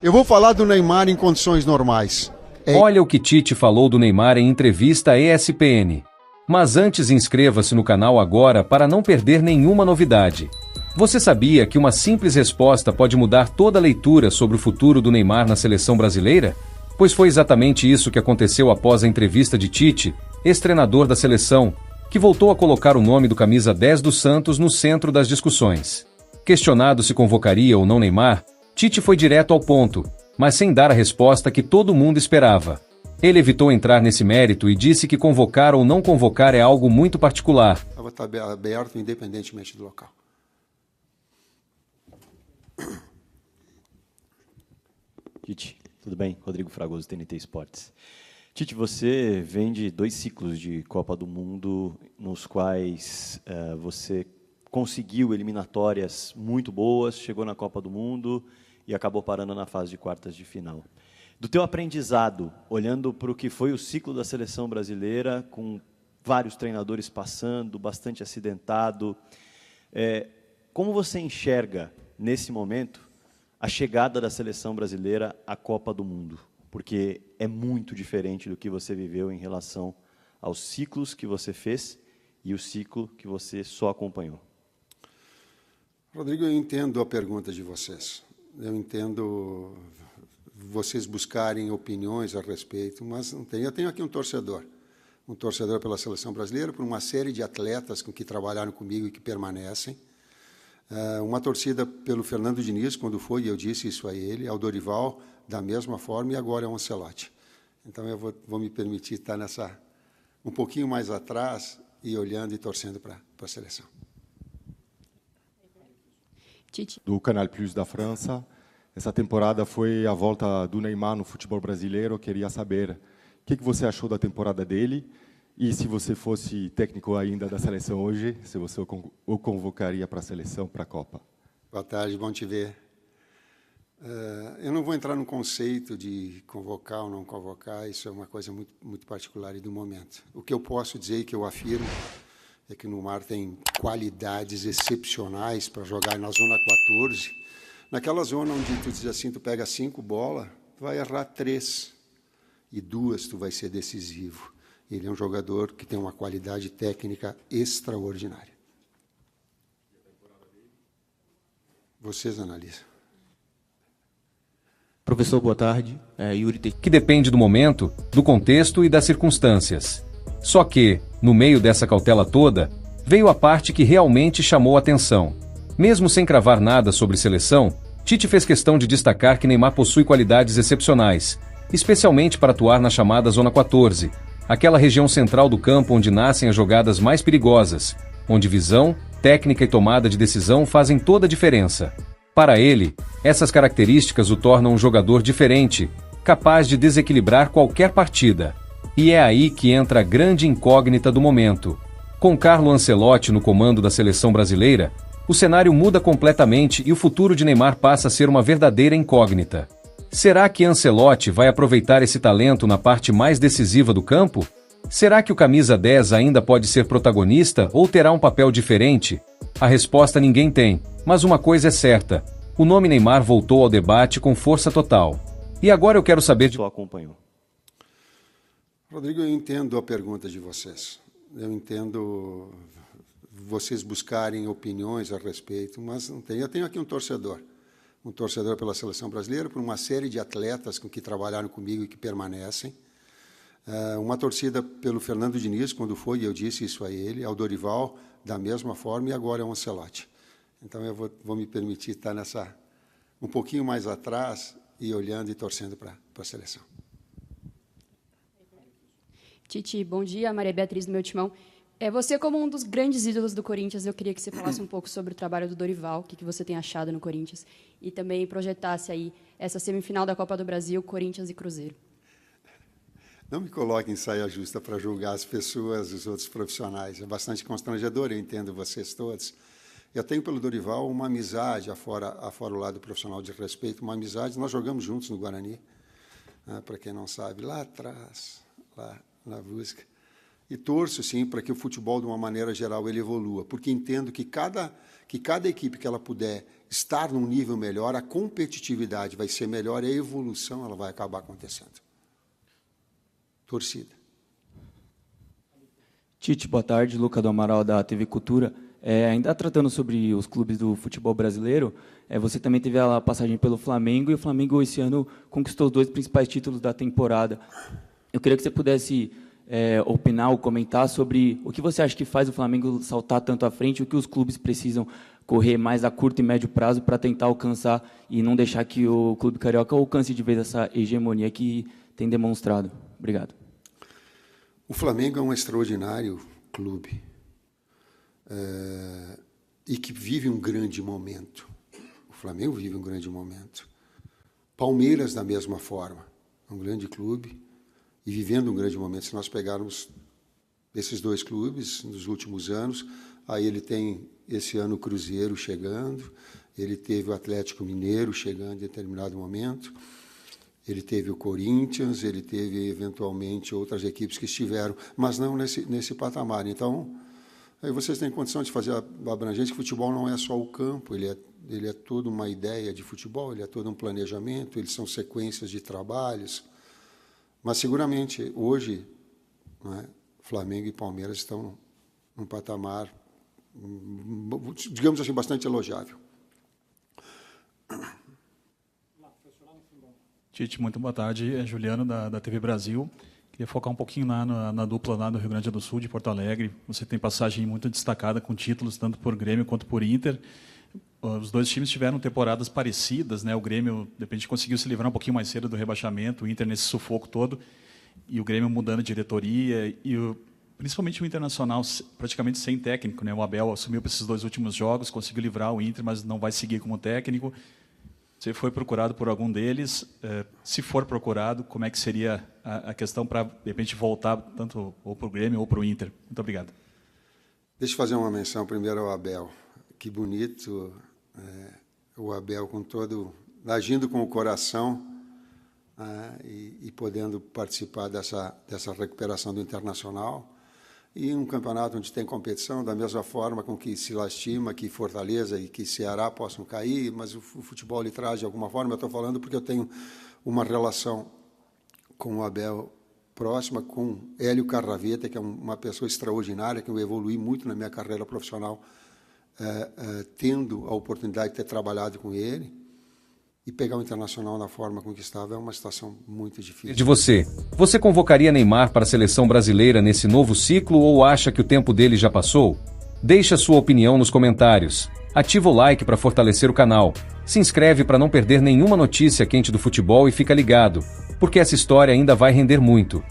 Eu vou falar do Neymar em condições normais. Olha o que Tite falou do Neymar em entrevista à ESPN. Mas antes inscreva-se no canal agora para não perder nenhuma novidade. Você sabia que uma simples resposta pode mudar toda a leitura sobre o futuro do Neymar na seleção brasileira? Pois foi exatamente isso que aconteceu após a entrevista de Tite, ex-treinador da seleção, que voltou a colocar o nome do camisa 10 do Santos no centro das discussões. Questionado se convocaria ou não Neymar, Tite foi direto ao ponto, mas sem dar a resposta que todo mundo esperava. Ele evitou entrar nesse mérito e disse que convocar ou não convocar é algo muito particular. Estava aberto independentemente do local. Tite, tudo bem? Rodrigo Fragoso, TNT Esportes. Tite, você vem de 2 ciclos de Copa do Mundo, nos quais você conseguiu eliminatórias muito boas, chegou na Copa do Mundo e acabou parando na fase de quartas de final. Do teu aprendizado, olhando para o que foi o ciclo da seleção brasileira, com vários treinadores passando, bastante acidentado, como você enxerga, nesse momento, a chegada da seleção brasileira à Copa do Mundo? Porque é muito diferente do que você viveu em relação aos ciclos que você fez e o ciclo que você só acompanhou. Rodrigo, eu entendo a pergunta de vocês. Eu entendo vocês buscarem opiniões a respeito, mas não tem. Eu tenho aqui um torcedor pela seleção brasileira, por uma série de atletas com que trabalharam comigo e que permanecem. Uma torcida pelo Fernando Diniz, quando foi, eu disse isso a ele, ao Dorival, da mesma forma, e agora é o Ancelotti. Então, eu vou me permitir estar um pouquinho mais atrás e olhando e torcendo para a seleção. Do Canal Plus da França. Essa temporada foi a volta do Neymar no futebol brasileiro. Eu queria saber o que você achou da temporada dele e se você fosse técnico ainda da seleção hoje, se você o convocaria para a seleção, para a Copa. Boa tarde, bom te ver. Eu não vou entrar no conceito de convocar ou não convocar, isso é uma coisa muito, muito particular e do momento. O que eu posso dizer e que eu afirmo é que o Neymar tem qualidades excepcionais para jogar na zona 14. Naquela zona onde tu diz assim, tu pega 5 bolas, tu vai errar 3 e 2 tu vai ser decisivo. Ele é um jogador que tem uma qualidade técnica extraordinária. Vocês analisam. Professor, boa tarde. Yuri Que depende do momento, do contexto e das circunstâncias. Só que, no meio dessa cautela toda, veio a parte que realmente chamou a atenção. Mesmo sem cravar nada sobre seleção, Tite fez questão de destacar que Neymar possui qualidades excepcionais, especialmente para atuar na chamada Zona 14, aquela região central do campo onde nascem as jogadas mais perigosas, onde visão, técnica e tomada de decisão fazem toda a diferença. Para ele, essas características o tornam um jogador diferente, capaz de desequilibrar qualquer partida. E é aí que entra a grande incógnita do momento. Com Carlo Ancelotti no comando da seleção brasileira, o cenário muda completamente e o futuro de Neymar passa a ser uma verdadeira incógnita. Será que Ancelotti vai aproveitar esse talento na parte mais decisiva do campo? Será que o camisa 10 ainda pode ser protagonista ou terá um papel diferente? A resposta ninguém tem, mas uma coisa é certa: o nome Neymar voltou ao debate com força total. E agora eu quero saber de... Só acompanhou. Rodrigo, eu entendo a pergunta de vocês. Eu entendo vocês buscarem opiniões a respeito, mas não tem. Eu tenho aqui um torcedor pela seleção brasileira, por uma série de atletas com que trabalharam comigo e que permanecem. Uma torcida pelo Fernando Diniz, quando foi, eu disse isso a ele, ao Dorival, da mesma forma, e agora é o Ancelotti. Então, eu vou me permitir estar um pouquinho mais atrás e olhando e torcendo para a seleção. Tite, bom dia. Maria Beatriz do meu timão. Você, como um dos grandes ídolos do Corinthians, eu queria que você falasse um pouco sobre o trabalho do Dorival, o que você tem achado no Corinthians, e também projetasse aí essa semifinal da Copa do Brasil, Corinthians e Cruzeiro. Não me coloque em saia justa para julgar as pessoas, os outros profissionais. É bastante constrangedor, eu entendo vocês todos. Eu tenho pelo Dorival uma amizade, afora o lado profissional de respeito, uma amizade. Nós jogamos juntos no Guarani, para quem não sabe, lá atrás, lá na busca. E torço, sim, para que o futebol, de uma maneira geral, ele evolua, porque entendo que cada equipe que ela puder estar num nível melhor, a competitividade vai ser melhor e a evolução ela vai acabar acontecendo. Torcida. Tite, boa tarde. Luca do Amaral, da TV Cultura. Ainda tratando sobre os clubes do futebol brasileiro, você também teve a passagem pelo Flamengo, e o Flamengo, esse ano, conquistou os 2 principais títulos da temporada. Eu queria que você pudesse opinar ou comentar sobre o que você acha que faz o Flamengo saltar tanto à frente, o que os clubes precisam correr mais a curto e médio prazo para tentar alcançar e não deixar que o clube carioca alcance de vez essa hegemonia que tem demonstrado. Obrigado. O Flamengo é um extraordinário clube e que vive um grande momento. O Flamengo vive um grande momento. Palmeiras, da mesma forma, é um grande clube e vivendo um grande momento. Se nós pegarmos esses 2 clubes nos últimos anos, aí ele tem esse ano o Cruzeiro chegando, ele teve o Atlético Mineiro chegando em determinado momento, ele teve o Corinthians, ele teve, eventualmente, outras equipes que estiveram, mas não nesse patamar. Então, aí vocês têm condição de fazer a abrangência, que o futebol não é só o campo, ele é toda uma ideia de futebol, ele é todo um planejamento, eles são sequências de trabalhos. Mas, seguramente, hoje, não é, Flamengo e Palmeiras estão num patamar, digamos assim, bastante elogiável. Tite, muito boa tarde. É Juliano, da TV Brasil. Queria focar um pouquinho na dupla lá do Rio Grande do Sul, de Porto Alegre. Você tem passagem muito destacada com títulos, tanto por Grêmio quanto por Inter. Os 2 times tiveram temporadas parecidas, né? O Grêmio, de repente, conseguiu se livrar um pouquinho mais cedo do rebaixamento, o Inter nesse sufoco todo, e o Grêmio mudando de diretoria, e principalmente o Internacional praticamente sem técnico, né? O Abel assumiu para esses 2 últimos jogos, conseguiu livrar o Inter, mas não vai seguir como técnico. Você foi procurado por algum deles? Se for procurado, como é que seria a questão para, de repente, voltar tanto ou para o Grêmio ou para o Inter? Muito obrigado. Deixa eu fazer uma menção primeiro ao Abel. Que bonito o Abel agindo com o coração e podendo participar dessa recuperação do Internacional. E um campeonato onde tem competição, da mesma forma com que se lastima que Fortaleza e que Ceará possam cair, mas o futebol lhe traz de alguma forma. Eu estou falando porque eu tenho uma relação com o Abel próxima, com Hélio Carraveta, que é uma pessoa extraordinária, que eu evolui muito na minha carreira profissional, tendo a oportunidade de ter trabalhado com ele. E pegar o Internacional na forma com que estava é uma situação muito difícil. De você convocaria Neymar para a seleção brasileira nesse novo ciclo ou acha que o tempo dele já passou? Deixe a sua opinião nos comentários. Ativa o like para fortalecer o canal. Se inscreve para não perder nenhuma notícia quente do futebol e fica ligado, porque essa história ainda vai render muito.